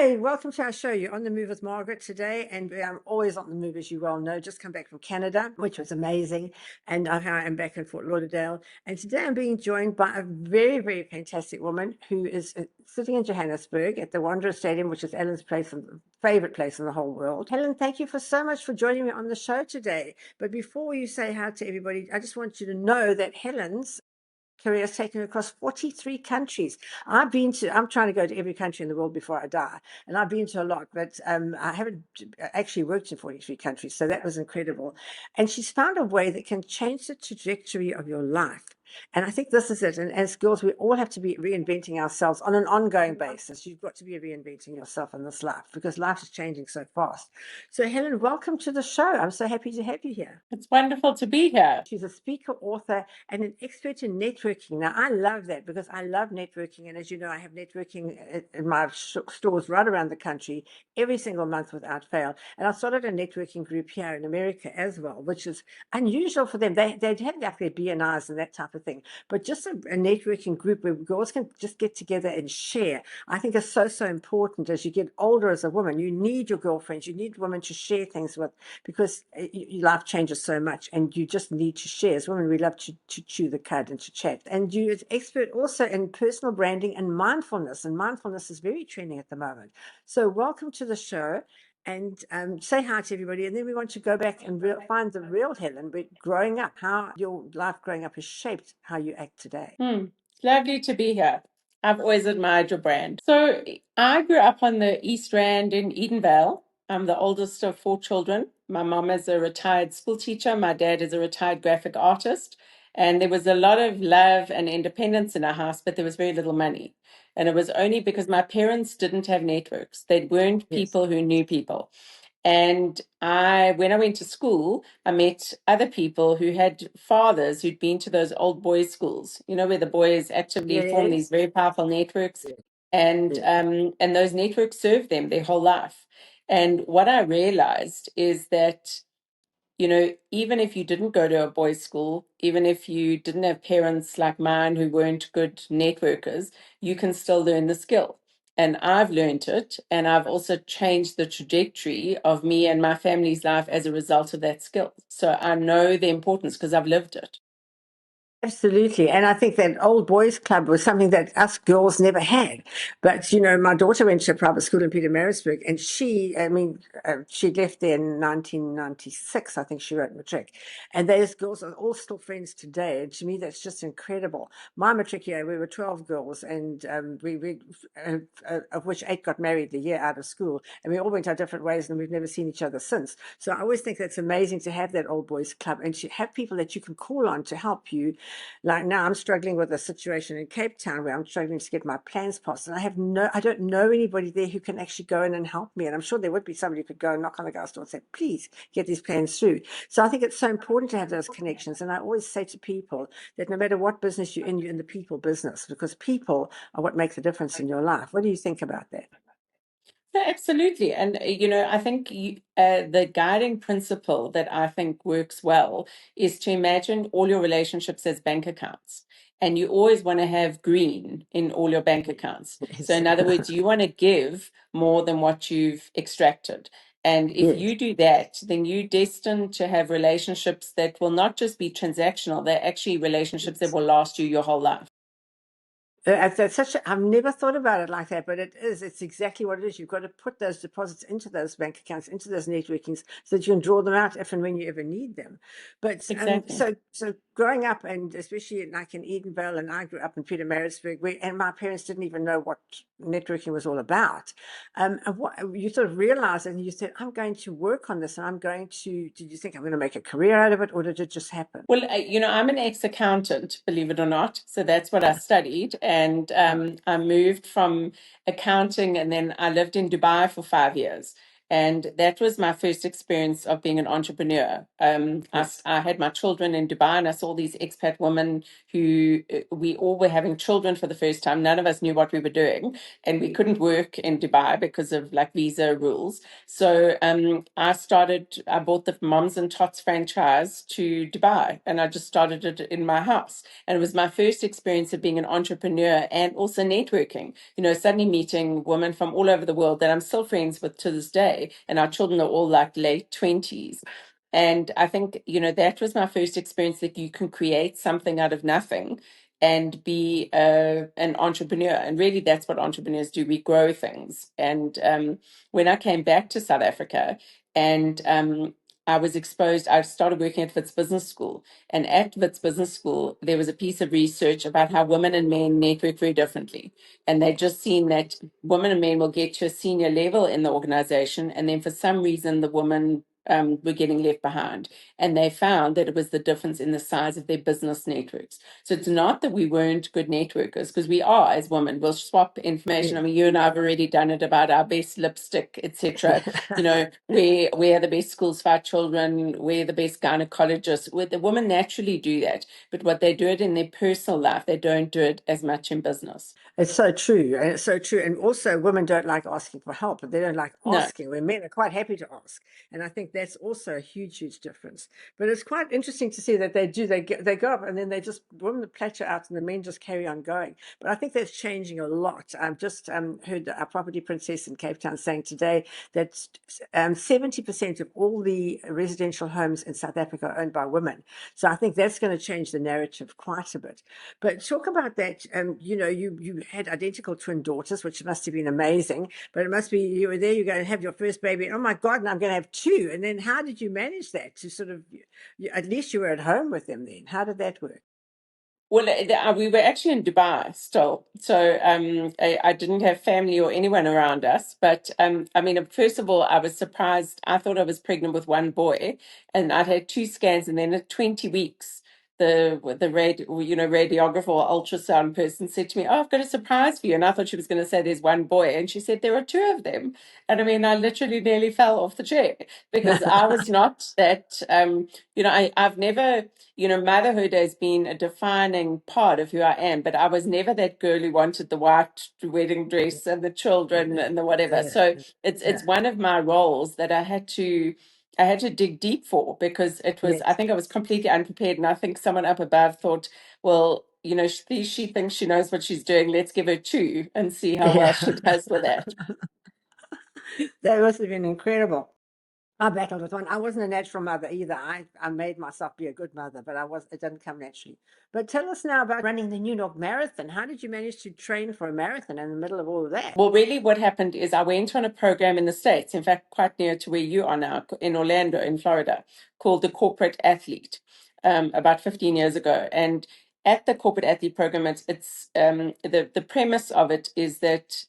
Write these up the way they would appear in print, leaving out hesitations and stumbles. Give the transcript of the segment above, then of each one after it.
Hi, welcome to our show. You're on the move with Margaret today, and I'm always on the move, as you well know. Just come back from Canada, which was amazing, and I'm back in Fort Lauderdale. And today I'm being joined by a very, very fantastic woman who is sitting in Johannesburg at the Wanderer Stadium, which is Ellen's favorite place in the whole world. Helen, thank you so much for joining me on the show today. But before you say hi to everybody, I just want you to know that Helen's career has taken me across 43 countries. I'm trying to go to every country in the world before I die. And I've been to a lot, but I haven't actually worked in 43 countries. So that was incredible. And she's found a way that can change the trajectory of your life. And I think this is it. And as girls, we all have to be reinventing ourselves on an ongoing basis. You've got to be reinventing yourself in this life because life is changing so fast. So Helen, welcome to the show. I'm so happy to have you here. It's wonderful to be here. She's a speaker, author, and an expert in networking. Now, I love that because I love networking. And as you know, I have networking in my stores right around the country every single month without fail. And I started a networking group here in America as well, which is unusual for them. They'd have like their BNIs and that type of thing. But just a networking group where girls can just get together and share, I think is so important. As you get older as a woman, you need your girlfriends, you need women to share things with because your life changes so much and you just need to share. As women, we love to chew the cud and to chat. And you're an expert also in personal branding and mindfulness is very trending at the moment. So welcome to the show. And say hi to everybody. And then we want to go back and find the real Helen, but growing up, how your life growing up has shaped how you act today. It's lovely to be here. I've always admired your brand. So I grew up on the East Rand in Edenvale. I'm the oldest of 4 children. My mom is a retired school teacher. My dad is a retired graphic artist. And there was a lot of love and independence in our house, but there was very little money. And it was only because my parents didn't have networks. They weren't people who knew people. And when I went to school, I met other people who had fathers who'd been to those old boys' schools, where the boys actively form these very powerful networks. And and those networks served them their whole life. And what I realized is that even if you didn't go to a boys' school, even if you didn't have parents like mine who weren't good networkers, you can still learn the skill. And I've learned it, and I've also changed the trajectory of me and my family's life as a result of that skill. So I know the importance because I've lived it. Absolutely. And I think that old boys club was something that us girls never had. But, my daughter went to a private school in Pietermaritzburg and she left there in 1996. I think she wrote matric. And those girls are all still friends today. And to me, that's just incredible. My matric year, we were 12 girls and of which 8 got married the year out of school. And we all went our different ways and we've never seen each other since. So I always think that's amazing to have that old boys club and to have people that you can call on to help you. Like now I'm struggling with a situation in Cape Town where I'm struggling to get my plans passed. And I don't know anybody there who can actually go in and help me. And I'm sure there would be somebody who could go and knock on the guy's door and say, please get these plans through. So I think it's so important to have those connections. And I always say to people that no matter what business you're in the people business, because people are what makes a difference in your life. What do you think about that? Yeah, absolutely. And, I think the guiding principle that I think works well is to imagine all your relationships as bank accounts. And you always want to have green in all your bank accounts. So, in other words, you want to give more than what you've extracted. And if you do that, then you're destined to have relationships that will not just be transactional, they're actually relationships that will last you your whole life. I've never thought about it like that, but it's exactly what it is. You've got to put those deposits into those bank accounts, into those networkings, so that you can draw them out if and when you ever need them. But Exactly. so growing up, and especially like in Edenvale, and I grew up in Pietermaritzburg, and my parents didn't even know what networking was all about. And what you sort of realized, and you said, I'm going to work on this, and did you think I'm going to make a career out of it, or did it just happen? Well, I'm an ex-accountant, believe it or not. So that's what I studied. And I moved from accounting and then I lived in Dubai for 5 years. And that was my first experience of being an entrepreneur. Yes. I had my children in Dubai, and I saw these expat women who we all were having children for the first time. None of us knew what we were doing, and we couldn't work in Dubai because of like visa rules. So I bought the Moms and Tots franchise to Dubai, and I just started it in my house. And it was my first experience of being an entrepreneur and also networking, suddenly meeting women from all over the world that I'm still friends with to this day. And our children are all like late 20s. And I think, that was my first experience that you can create something out of nothing and be an entrepreneur. And really, that's what entrepreneurs do. We grow things. And when I came back to South Africa and I started working at Wits Business School. And at Wits Business School, there was a piece of research about how women and men network very differently. And they'd just seen that women and men will get to a senior level in the organization. And then for some reason, the women were getting left behind. And they found that it was the difference in the size of their business networks. So it's not that we weren't good networkers, because we are as women. We'll swap information. I mean, you and I have already done it about our best lipstick, etc. Where are the best schools for our children, where are the best gynecologists. Where the women naturally do that. But what they do it in their personal life, they don't do it as much in business. It's so true. And it's so true. And also, women don't like asking for help, but they don't like No. asking, where men are quite happy to ask. And I think that's also a huge, huge difference. But it's quite interesting to see that they do, they go up and then they just, women plateau out and the men just carry on going. But I think that's changing a lot. I've just heard our property princess in Cape Town saying today that 70% of all the residential homes in South Africa are owned by women. So I think that's going to change the narrative quite a bit. But talk about that. You had identical twin daughters, which must have been amazing. But it must be you were there. You're going to have your first baby. Oh my God! And I'm going to have two. And then how did you manage that? To sort of, at least you were at home with them. Then how did that work? Well, we were actually in Dubai still, so I didn't have family or anyone around us. But I mean, first of all, I was surprised. I thought I was pregnant with one boy, and I'd had two scans, and then at 20 weeks, radiographer or ultrasound person said to me, "Oh, I've got a surprise for you." And I thought she was going to say there's one boy, and she said there are two of them. And I mean, I literally nearly fell off the chair because I was not that. I've never motherhood has been a defining part of who I am, but I was never that girl who wanted the white wedding dress and the children and the whatever. So it's Yeah. one of my roles that I had to dig deep for, because I Yes. think I was completely unprepared. And I think someone up above thought, well, she thinks she knows what she's doing. Let's give her two and see how well Yeah. she does with that. That must have been incredible. I battled with one. I wasn't a natural mother either. I made myself be a good mother, but it didn't come naturally. But tell us now about running the New York Marathon. How did you manage to train for a marathon in the middle of all of that? Well, really, what happened is I went on a program in the States, in fact, quite near to where you are now, in Orlando, in Florida, called the Corporate Athlete, about 15 years ago. And at the Corporate Athlete program, the premise of it is that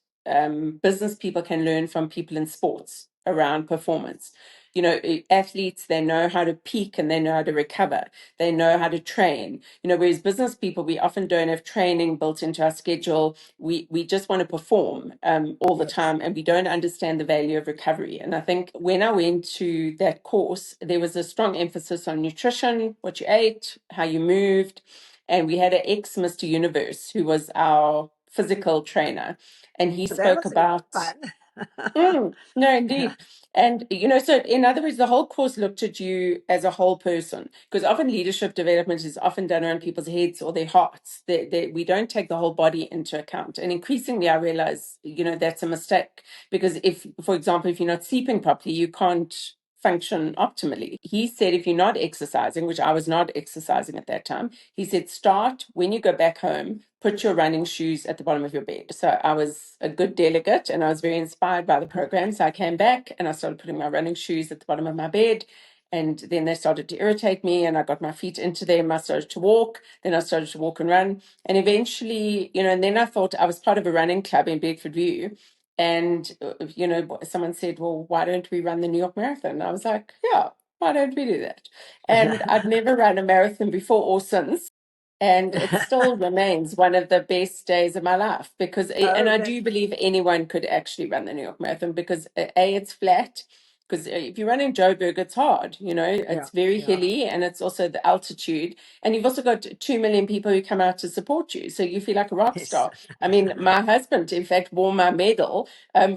business people can learn from people in sports around performance. Athletes, they know how to peak and they know how to recover. They know how to train. Whereas business people, we often don't have training built into our schedule. We just want to perform all the Yes. time, and we don't understand the value of recovery. And I think when I went to that course, there was a strong emphasis on nutrition, what you ate, how you moved. And we had an ex Mr. Universe who was our physical trainer, and he That spoke must have been about. fun. No, indeed. And, so in other words, the whole course looked at you as a whole person, because often leadership development is often done around people's heads or their hearts. We don't take the whole body into account. And increasingly, I realize, that's a mistake, because for example, if you're not sleeping properly, you can't function optimally. He said, if you're not exercising, which I was not exercising at that time, he said, start when you go back home, put your running shoes at the bottom of your bed. So I was a good delegate and I was very inspired by the program. So I came back and I started putting my running shoes at the bottom of my bed. And then they started to irritate me and I got my feet into them. I started to walk. Then I started to walk and run. And eventually, and then I thought I was part of a running club in Bedford View. And, someone said, well, why don't we run the New York Marathon? And I was like, yeah, why don't we do that? And I'd never run a marathon before or since. And it still remains one of the best days of my life because, and Oh, I that do believe anyone could actually run the New York Marathon because A, it's flat. Because if you run in Joburg, it's hard, yeah, it's very yeah. hilly and it's also the altitude. And you've also got 2 million people who come out to support you. So you feel like a rock Yes. star. I mean, my husband, in fact, wore my medal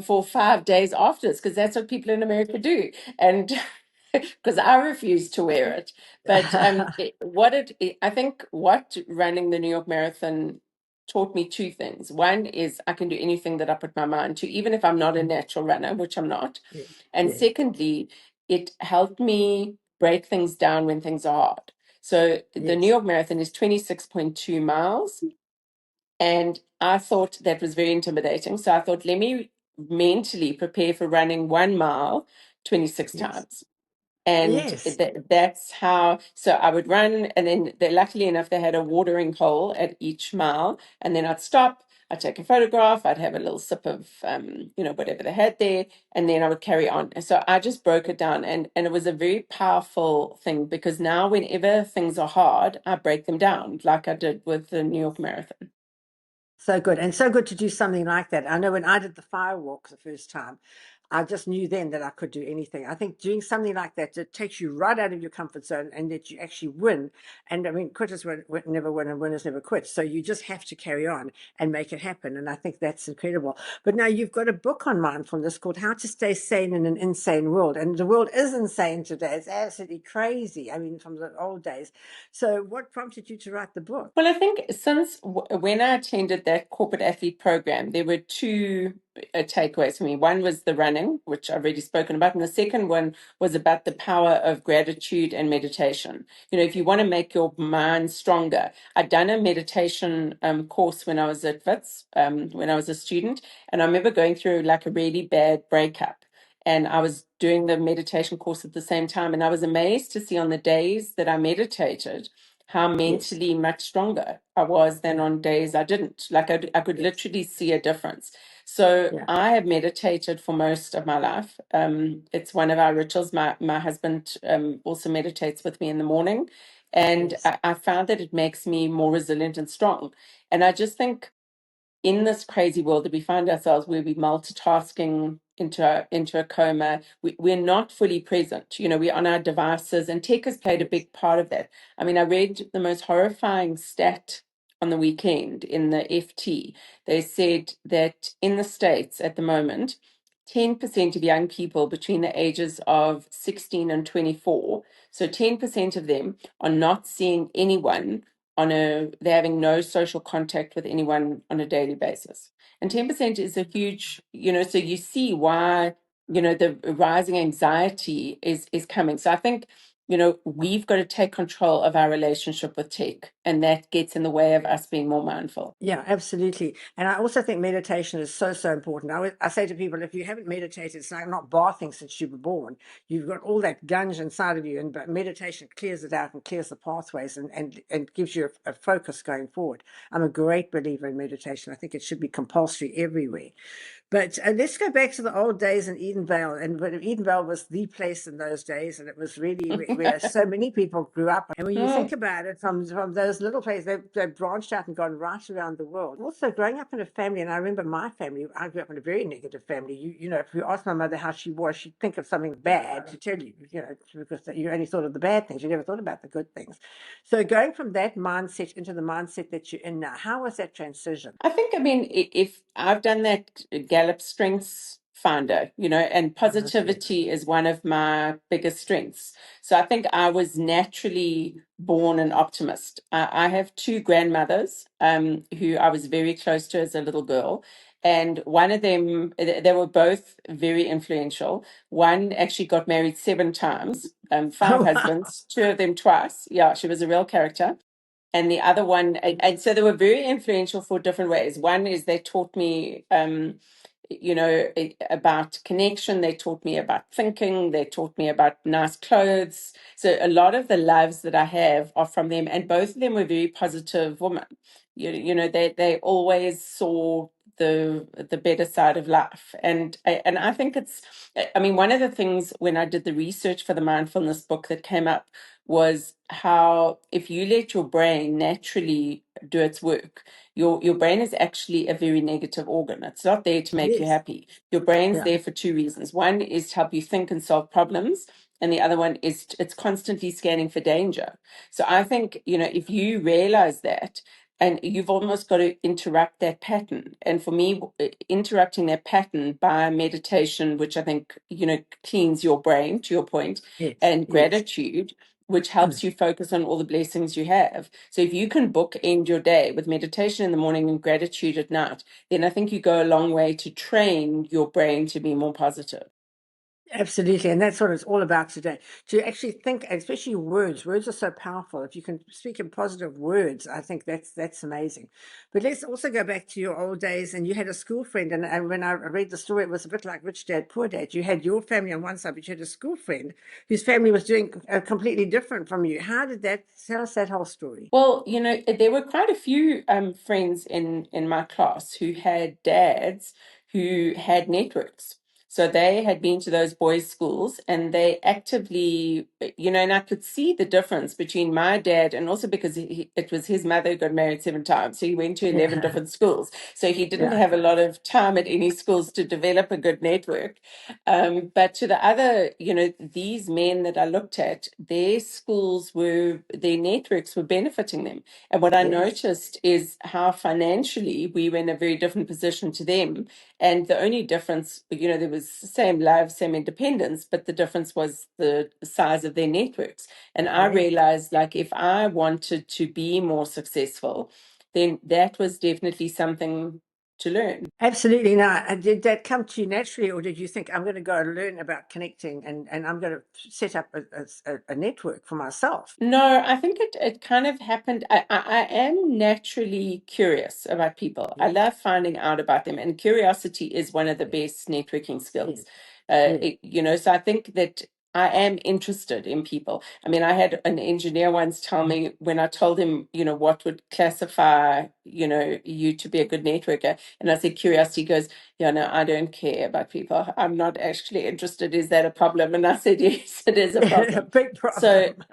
for 5 days afterwards because that's what people in America do. And because I refuse to wear it. But I think what running the New York Marathon taught me two things. One is I can do anything that I put my mind to, even if I'm not a natural runner, which I'm not. Yes, And yes, secondly, it helped me break things down when things are hard. So the New yes, York Marathon is 26.2 miles. And I thought that was very intimidating. So I thought, let me mentally prepare for running 1 mile 26 yes, times. And yes. that's how, so I would run, and then luckily enough, they had a watering hole at each mile. And then I'd stop, I'd take a photograph, I'd have a little sip of, whatever they had there, and then I would carry on. And so I just broke it down, and it was a very powerful thing because now, whenever things are hard, I break them down, like I did with the New York Marathon. So good. And so good to do something like that. I know when I did the firewalk the first time, I just knew then that I could do anything. I think doing something like that, it takes you right out of your comfort zone and that you actually win. And I mean, quitters never win and winners never quit. So you just have to carry on and make it happen. And I think that's incredible. But now you've got a book on mindfulness called How to Stay Sane in an Insane World. And the world is insane today. It's absolutely crazy. I mean, from the old days. So what prompted you to write the book? Well, I think since when I attended that corporate athlete program, there were two takeaways for me. One was the running, which I've already spoken about, and the second one was about the power of gratitude and meditation. If you want to make your mind stronger, I'd done a meditation course when I was at Wits, when I was a student, and I remember going through like a really bad breakup. And I was doing the meditation course at the same time, and I was amazed to see on the days that I meditated how Yes. mentally much stronger I was than on days I didn't. Like I could Yes. literally see a difference. So Yeah. I have meditated for most of my life. It's one of our rituals. My husband also meditates with me in the morning. And Yes. I found that it makes me more resilient and strong. And I just think in this crazy world that we find ourselves where we're multitasking into a coma, we're not fully present. We're on our devices, and tech has played a Yes. big part of that. I mean, I read the most horrifying stat on the weekend in the FT. They said that in the States at the moment, 10% of young people between the ages of 16 and 24, so 10% of them are not seeing anyone they're having no social contact with anyone on a daily basis. And 10% is a huge, so you see why, the rising anxiety is coming. So I think, we've got to take control of our relationship with tech, and that gets in the way of us being more mindful. Yeah, absolutely. And I also think meditation is so, so important. I say to people, if you haven't meditated, it's like not bathing since you were born. You've got all that gunge inside of you, but meditation clears it out and clears the pathways and gives you a focus going forward. I'm a great believer in meditation. I think it should be compulsory everywhere. But let's go back to the old days in Edenvale. And when Edenvale was the place in those days, and it was really where so many people grew up. And when you think about it, from those little places, they've branched out and gone right around the world. Also, growing up in a family, and I remember my family, I grew up in a very negative family. If you asked my mother how she was, she'd think of something bad to tell you, because you only thought of the bad things. You never thought about the good things. So going from that mindset into the mindset that you're in now, how was that transition? I mean, if I've done that Gallup Strengths Finder, and Yes. positivity is one of my biggest strengths. So I think I was naturally born an optimist. I have two grandmothers who I was very close to as a little girl. And one of them, they were both very influential. One actually got married 7 times, five Oh, wow. husbands, two of them twice. Yeah, she was a real character. And the other one, and so they were very influential for different ways. One is they taught me about connection. They taught me about thinking. They taught me about nice clothes. So a lot of the loves that I have are from them, and both of them were very positive women. They always saw the better side of life. And I think it's, I mean, one of the things when I did the research for the mindfulness book that came up was how if you let your brain naturally do its work, your brain is actually a very negative organ. It's not there to make you Yes. happy. Your brain's Yeah. there for two reasons. One is to help you think and solve problems, and the other one is it's constantly scanning for danger. So I think, if you realize that, and you've almost got to interrupt that pattern. And for me, interrupting that pattern by meditation, which I think, cleans your brain, to your point, Yes. and Yes. gratitude, which helps you focus on all the blessings you have. So if you can bookend your day with meditation in the morning and gratitude at night, then I think you go a long way to train your brain to be more positive. Absolutely, and that's what it's all about today. To actually think, especially words. Words are so powerful. If you can speak in positive words, I think that's amazing. But let's also go back to your old days. And you had a school friend, and when I read the story, it was a bit like Rich Dad Poor Dad. You had your family on one side, but you had a school friend whose family was doing completely different from you. How did that? Tell us that whole story. Well, there were quite a few friends in my class who had dads who had networks. So they had been to those boys' schools and they actively, and I could see the difference between my dad and also because it was his mother who got married 7 times. So he went to 11 Yeah, different schools. So he didn't yeah, have a lot of time at any schools to develop a good network. But to the other, these men that I looked at, their networks were benefiting them. And what I yes, noticed is how financially we were in a very different position to them. And the only difference, there was same love, same independence, but the difference was the size of their networks. And I correct. realized, like, if I wanted to be more successful, then that was definitely something to learn. Absolutely. Now, did that come to you naturally, or did you think I'm going to go and learn about connecting and I'm going to set up a network for myself? No, I think it kind of happened. I am naturally curious about people. I Yes, love finding out about them, and curiosity is one of the yes, best networking yes, skills. yes. So I think that I am interested in people. I mean, I had an engineer once tell me when I told him, what would classify, you to be a good networker, and I said curiosity. He goes, yeah, no, I don't care about people. I'm not actually interested. Is that a problem? And I said, yes, it is a A problem. big So problem.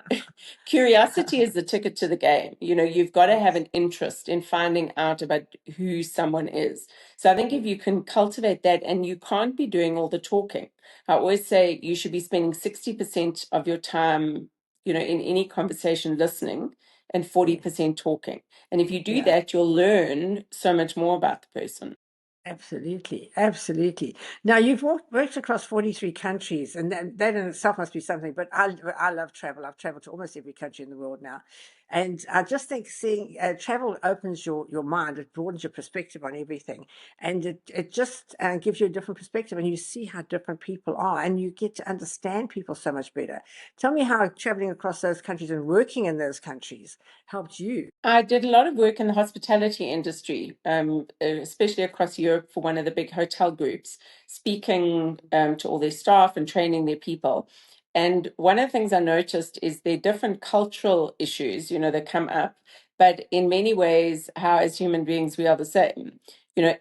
curiosity is the ticket to the game. You've got to have Yes, an interest in finding out about who someone is. So I think if you can cultivate that, and you can't be doing all the talking. I always say you should be spending 60% of your time, in any conversation listening and yes, 40% talking. And if you do yeah. that, you'll learn so much more about the person. Absolutely, absolutely. Now you've worked across 43 countries, and that in itself must be something. But I love travel. I've traveled to almost every country in the world now, and I just think seeing travel opens your mind. It broadens your perspective on everything, and it just gives you a different perspective, and you see how different people are, and you get to understand people so much better. Tell me how traveling across those countries and working in those countries helped you. I did a lot of work in the hospitality industry, especially across Europe for one of the big hotel groups, speaking to all their staff and training their people. And one of the things I noticed is there are different cultural issues, that come up, but in many ways, how as human beings we are the same.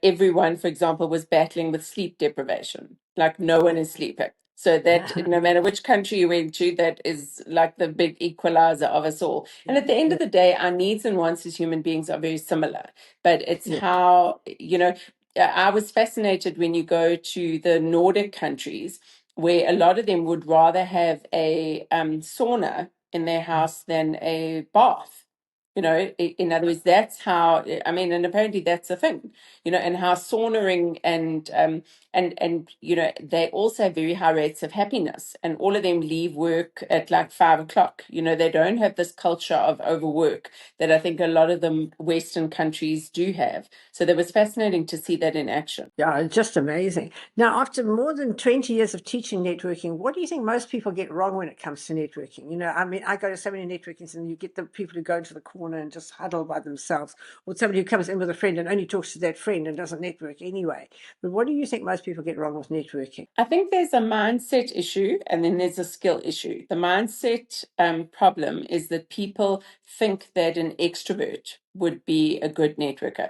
Everyone, for example, was battling with sleep deprivation, like no one is sleeping. So that no matter which country you went to, that is like the big equalizer of us all. And Yeah, at the end yeah, of the day, our needs and wants as human beings are very similar. But it's yeah, how, I was fascinated when you go to the Nordic countries, where a lot of them would rather have a sauna in their house than a bath. In other words, that's how, I mean, and apparently that's a thing, and how saunaing and they also have very high rates of happiness, and all of them leave work at like 5 o'clock. They don't have this culture of overwork that I think a lot of the Western countries do have. So that was fascinating to see that in action. yeah, it's just amazing. Now, after more than 20 years of teaching networking, what do you think most people get wrong when it comes to networking? I mean, I go to so many networkings and you get the people who go into the corner and just huddle by themselves, or somebody who comes in with a friend and only talks to that friend and doesn't network anyway. But what do you think most people get wrong with networking? I think there's a mindset issue and then there's a skill issue. The mindset problem is that people think that an extrovert would be a good networker.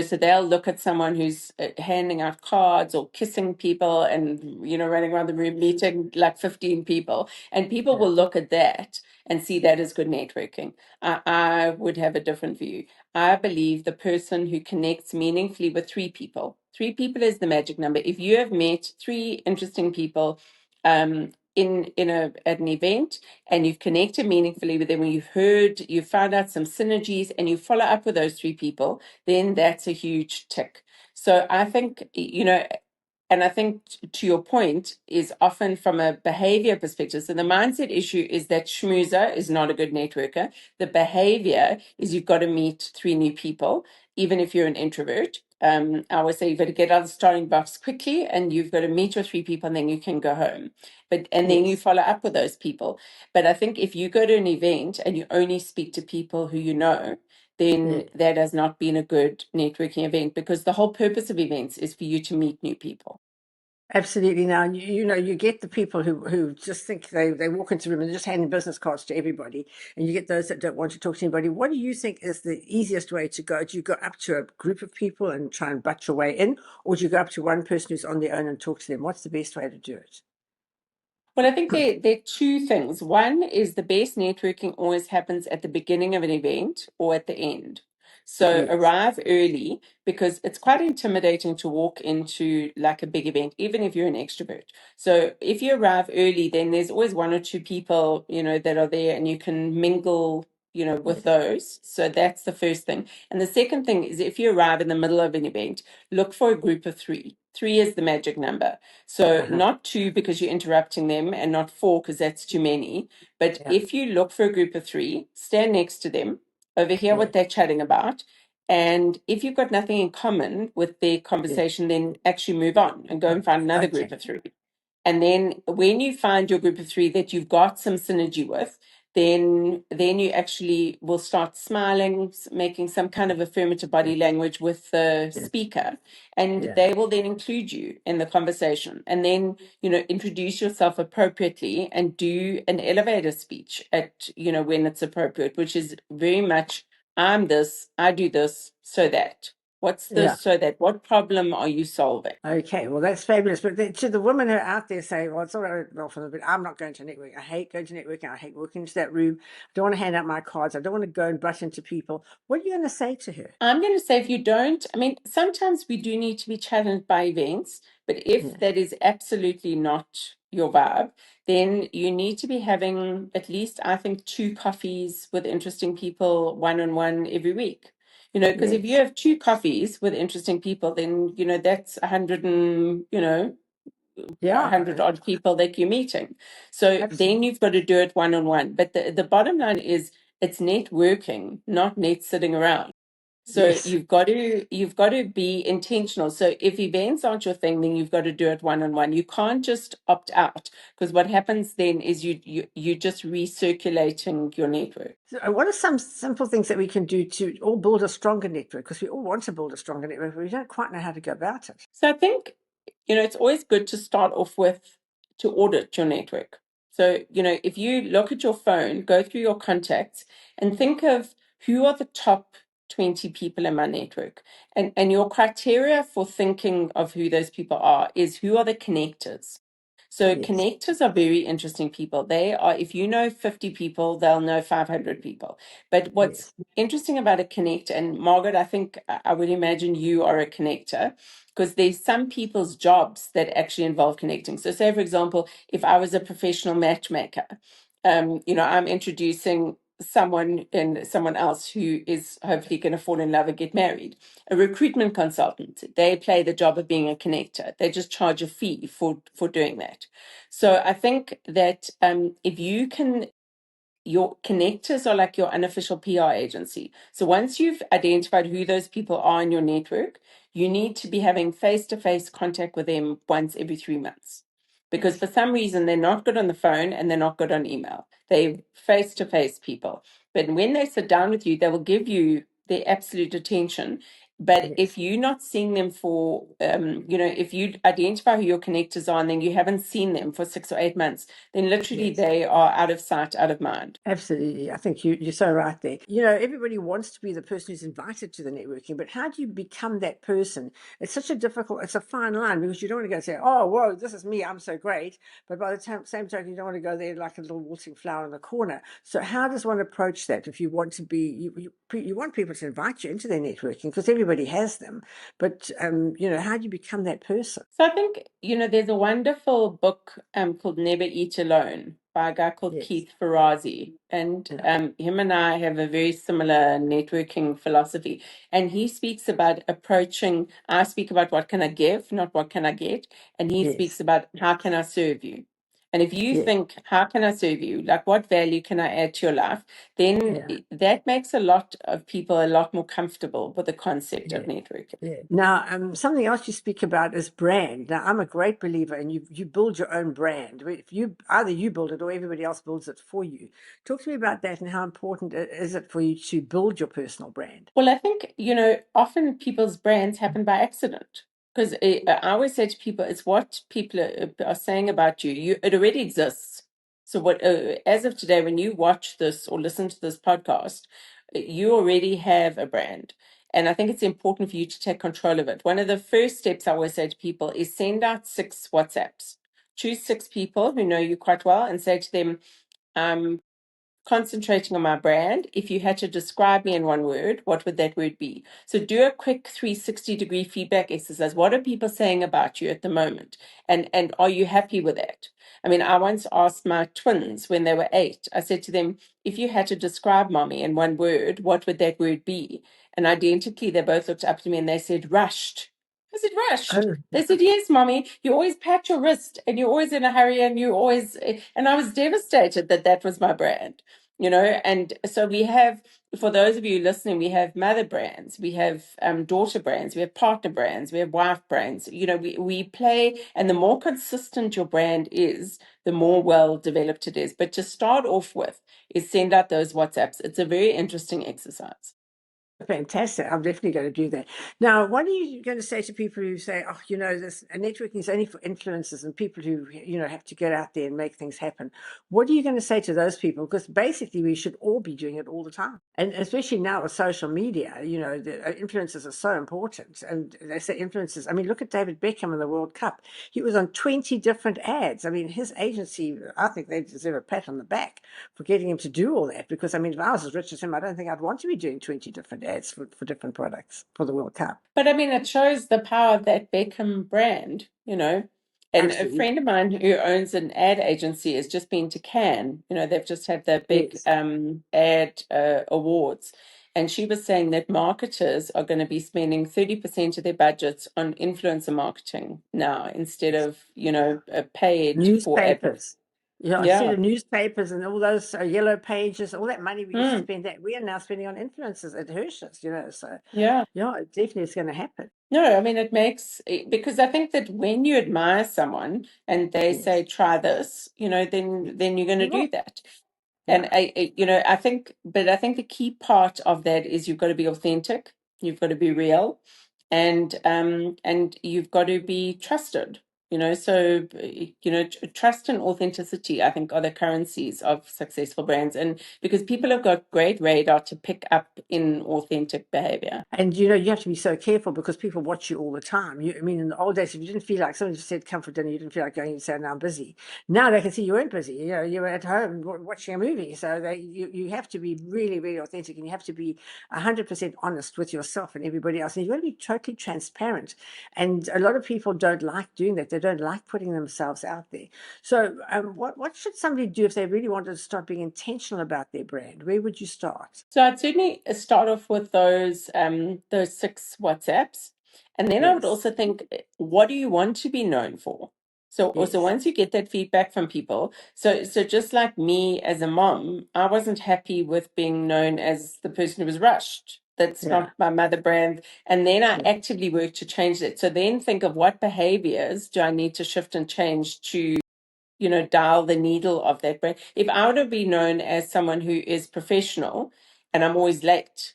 So they'll look at someone who's handing out cards or kissing people and, running around the room meeting like 15 people. And people Yeah. will look at that and see that as good networking. I would have a different view. I believe the person who connects meaningfully with three people is the magic number. If you have met three interesting people at an event, and you've connected meaningfully with them, when you've found out some synergies, and you follow up with those three people, then that's a huge tick. So I think, and I think to your point is often from a behavior perspective. So the mindset issue is that schmoozer is not a good networker. The behavior is you've got to meet three new people, even if you're an introvert. I always say you've got to get out of the starting box quickly, and you've got to meet your three people, and then you can go home. And then you Yes. follow up with those people. But I think if you go to an event and you only speak to people who you know, then Yes. that has not been a good networking event, because the whole purpose of events is for you to meet new people. Absolutely. Now, you get the people who just think they walk into the room and they're just handing business cards to everybody. And you get those that don't want to talk to anybody. What do you think is the easiest way to go? Do you go up to a group of people and try and butt your way in? Or do you go up to one person who's on their own and talk to them? What's the best way to do it? Well, I think there are two things. One is the best networking always happens at the beginning of an event or at the end. So Yes. arrive early, because it's quite intimidating to walk into like a big event, even if you're an extrovert. So if you arrive early, then there's always one or two people, that are there, and you can mingle, with those. So that's the first thing. And the second thing is, if you arrive in the middle of an event, look for a group of three. Three is the magic number. So Uh-huh. not two, because you're interrupting them, and not four, because that's too many. But Yeah. if you look for a group of three, stand next to them, overhear Yeah. what they're chatting about. And if you've got nothing in common with their Yeah. conversation, then actually move on and go and find another Okay. group of three. And then when you find your group of three that you've got some synergy with, then you actually will start smiling, making some kind of affirmative Yeah. body language with the Yeah. speaker, and Yeah. they will then include you in the conversation. And then, introduce yourself appropriately and do an elevator speech at, when it's appropriate, which is very much, I'm this, I do this, so that. What's Yeah. this, so that? What problem are you solving? Okay, well, that's fabulous. But to the women who are out there saying, well, it's all right, well, for them, but I'm not going to network. I hate going to networking. I hate walking into that room. I don't want to hand out my cards. I don't want to go and butt into people. What are you going to say to her? I'm going to say, if you don't, I mean, sometimes we do need to be challenged by events, but if Yeah. that is absolutely not your vibe, then you need to be having at least, I think, two coffees with interesting people one on one every week. Because if you Yes. have two coffees with interesting people, then, that's 100 and, 100 Yeah, odd people that you're meeting. So then absolutely. you've got to do it one on one. But the bottom line is, it's networking, not net sitting around. So Yes. you've got to be intentional. So if events aren't your thing, then you've got to do it one on one. You can't just opt out, because what happens then is you're just recirculating your network. So what are some simple things that we can do to all build a stronger network? Because we all want to build a stronger network, but we don't quite know how to go about it. So I think, it's always good to start off with, to audit your network. So, if you look at your phone, go through your contacts and think of who are the top 20 people in my network. And your criteria for thinking of who those people are is, who are the connectors. So Yes. connectors are very interesting people. They are, if you know 50 people, they'll know 500 people. But what's Yes. interesting about a connector, and Margaret, I think I would imagine you are a connector, because there's some people's jobs that actually involve connecting. So say, for example, if I was a professional matchmaker, I'm introducing someone and someone else who is hopefully going to fall in love and get married. A recruitment consultant, they play the job of being a connector. They just charge a fee for doing that. So I think that if you can, your connectors are like your unofficial PR agency. So once you've identified who those people are in your network, you need to be having face-to-face contact with them once every 3 months. Because Yes. for some reason, they're not good on the phone and they're not good on email. They're face-to-face people. But when they sit down with you, they will give you their absolute attention. But Yes. if you're not seeing them for, if you identify who your connectors are and then you haven't seen them for 6 or 8 months, then literally Yes. they are out of sight, out of mind. Absolutely. I think you're so right there. You know, everybody wants to be the person who's invited to the networking, but how do you become that person? It's such a difficult, it's a fine line because you don't want to go and say, oh, whoa, this is me, I'm so great. But by the same token, you don't want to go there like a little wilting flower in the corner. So how does one approach that if you want to be, you want people to invite you into their networking because everybody has them. But, how do you become that person? So I think, there's a wonderful book called Never Eat Alone by a guy called Yes. Keith Ferrazzi. And Yeah. him and I have a very similar networking philosophy. And he speaks about I speak about what can I give, not what can I get. And he speaks Yes. about how can I serve you. And if you Yeah. think, how can I serve you? Like, what value can I add to your life? Then Yeah. that makes a lot of people a lot more comfortable with the concept of Yeah. networking. Yeah. Now, something else you speak about is brand. Now, I'm a great believer, and you build your own brand. If you either you build it or everybody else builds it for you. Talk to me about that and how important is it for you to build your personal brand. Well, I think, often people's brands happen by accident. Because I always say to people, it's what people are saying about you. It already exists. So, as of today, when you watch this or listen to this podcast, you already have a brand. And I think it's important for you to take control of it. One of the first steps I always say to people is send out 6 WhatsApps. Choose 6 people who know you quite well and say to them, I'm concentrating on my brand. If you had to describe me in one word, what would that word be? So do a quick 360-degree feedback exercise. What are people saying about you at the moment? And are you happy with that? I mean, I once asked my twins when they were 8, I said to them, if you had to describe mommy in one word, what would that word be? And identically, they both looked up to me and they said, rushed. I said, rushed. Oh, They said, yes, mommy, you always pat your wrist and you're always in a hurry and you always, and I was devastated that that was my brand, and so we have, for those of you listening, we have mother brands, we have daughter brands, we have partner brands, we have wife brands. We play, and the more consistent your brand is, the more well developed it is. But to start off with is send out those WhatsApps. It's a very interesting exercise. fantastic. I'm definitely going to do that. Now, what are you going to say to people who say, oh, this networking is only for influencers and people who, have to get out there and make things happen? What are you going to say to those people? Because basically we should all be doing it all the time. And especially now with social media, the influencers are so important. And they say influencers, I mean, look at David Beckham in the World Cup. He was on 20 different ads. I mean, his agency, I think they deserve a pat on the back for getting him to do all that. Because, I mean, if I was as rich as him, I don't think I'd want to be doing 20 different ads for different products for the World Cup. But I mean, it shows the power of that Beckham brand. And a Absolutely. friend of mine who owns an ad agency has just been to Cannes. They've just had their big Yes. ad awards. And she was saying that marketers are going to be spending 30% of their budgets on influencer marketing now instead of, paid for advertising. Newspapers. I see Yeah. the newspapers and all those yellow pages, all that money we used to Mm, spend that we are now spending on influencers at Hershey's, So, yeah. yeah, it definitely is going to happen. No, I mean, because I think that when you admire someone and they say, Yes. try this, then you're going to You do will. that. And Yeah. I think the key part of that is you've got to be authentic, you've got to be real, and you've got to be trusted. So trust and authenticity, I think, are the currencies of successful brands, and because people have got great radar to pick up inauthentic behavior. And you have to be so careful because people watch you all the time. I mean, in the old days, if you didn't feel like somebody just said come for dinner, you didn't feel like going, you'd say, "No, I'm busy." Now they can see you weren't busy. You were at home watching a movie. So you have to be really, really authentic, and you have to be 100% honest with yourself and everybody else. And you've got to be totally transparent. And a lot of people don't like doing that. They don't like putting themselves out there. So what should somebody do if they really wanted to start being intentional about their brand? Where would you start? So I'd certainly start off with those 6 WhatsApps, and then I would Yes. also think, what do you want to be known for? So also Yes. once you get that feedback from people, so just like me as a mom, I wasn't happy with being known as the person who was rushed. That's Yeah. not my mother brand. And then I Yeah. actively worked to change that. So then think of what behaviors do I need to shift and change to dial the needle of that brand. If I were to be known as someone who is professional and I'm always late,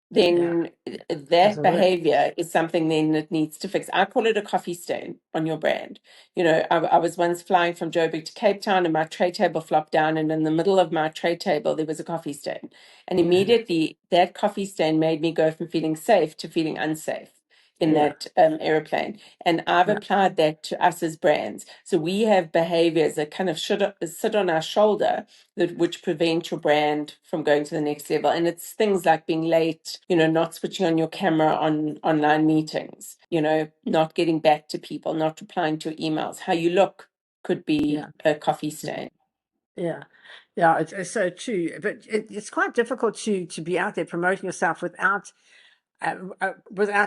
Yeah, then that doesn't work. behavior is something then that needs to fix. I call it a coffee stain on your brand. You know, I was once flying from Joburg to Cape Town and my tray table flopped down, and in the middle of my tray table there was a coffee stain. And immediately that coffee stain made me go from feeling safe to feeling unsafe in Yeah, that aeroplane. And I've yeah, applied that to us as brands. So we have behaviors that kind of should sit on our shoulder that which prevent your brand from going to the next level. And it's things like being late, you know, not switching on your camera on online meetings, you know, not getting back to people, not replying to emails. How you look could be yeah, a coffee yeah. stain. Yeah, yeah, it's so true. But it's quite difficult to be out there promoting yourself without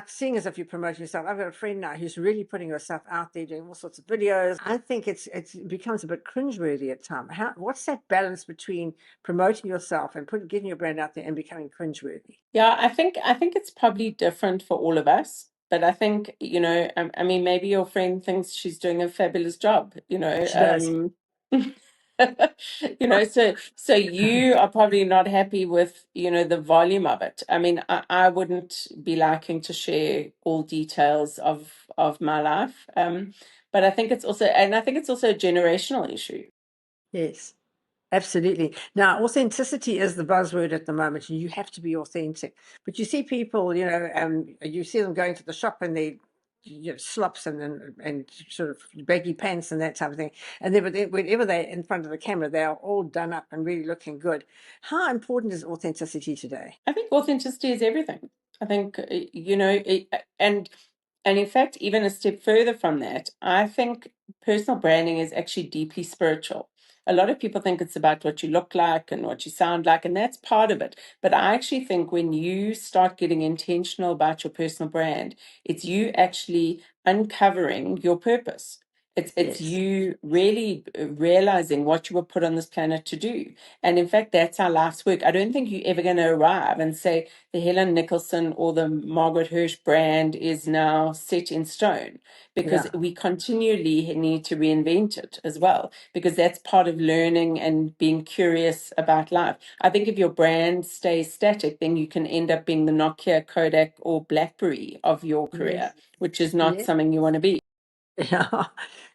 seeing as if you're promoting yourself. I've got a friend now who's really putting herself out there, doing all sorts of videos. I think it becomes a bit cringeworthy at times. What's that balance between promoting yourself and getting your brand out there and becoming cringeworthy? Yeah, I think it's probably different for all of us. But I think, you know, I mean, maybe your friend thinks she's doing a fabulous job, you know. She does. You know, so you are probably not happy with, you know, the volume of it. I mean, I wouldn't be liking to share all details of my life. But I think it's also a generational issue. Yes. Absolutely. Now, authenticity is the buzzword at the moment. You have to be authentic. But you see people, you see them going to the shop and they, slops and sort of baggy pants and that type of thing. And then, whenever they're in front of the camera, they are all done up and really looking good. How important is authenticity today? I think authenticity is everything. I think, you know, and in fact, even a step further from that, I think personal branding is actually deeply spiritual. A lot of people think it's about what you look like and what you sound like, and that's part of it. But I actually think when you start getting intentional about your personal brand, it's you actually uncovering your purpose. It's Yes. you really realizing what you were put on this planet to do. And in fact, that's our life's work. I don't think you're ever going to arrive and say the Helen Nicholson or the Margaret Hirsch brand is now set in stone, because Yeah. we continually need to reinvent it as well, because that's part of learning and being curious about life. I think if your brand stays static, then you can end up being the Nokia, Kodak, or BlackBerry of your Yes. career, which is not Yes. something you want to be. Yeah.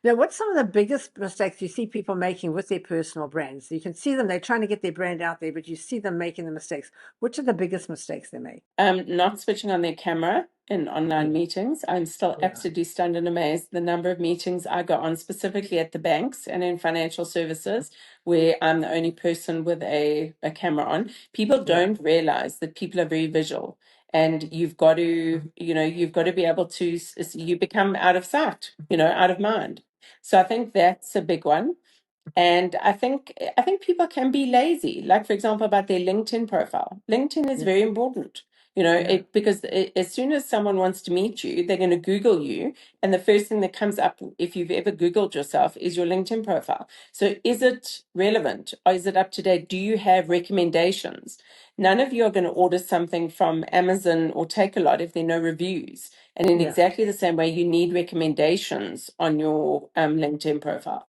Now, what's some of the biggest mistakes you see people making with their personal brands? You can see them, they're trying to get their brand out there, but you see them making the mistakes. Which are the biggest mistakes they make? Not switching on their camera in online Yeah. meetings. I'm still Yeah. absolutely stunned and amazed the number of meetings I go on, specifically at the banks and in financial services, where I'm the only person with a camera on. People Yeah. don't realize that people are very visual. And you've got to, you know, you've got to be able to, you become out of sight, you know, out of mind. So I think that's a big one. And I think people can be lazy. Like, for example, about their LinkedIn profile. LinkedIn is Yeah. very important, you know, Yeah. as soon as someone wants to meet you, they're going to Google you, and the first thing that comes up, if you've ever Googled yourself, is your LinkedIn profile. So, is it relevant? Or is it up to date? Do you have recommendations? None of you are going to order something from Amazon or Takealot if there are no reviews. And in Yeah. exactly the same way, you need recommendations on your LinkedIn profile.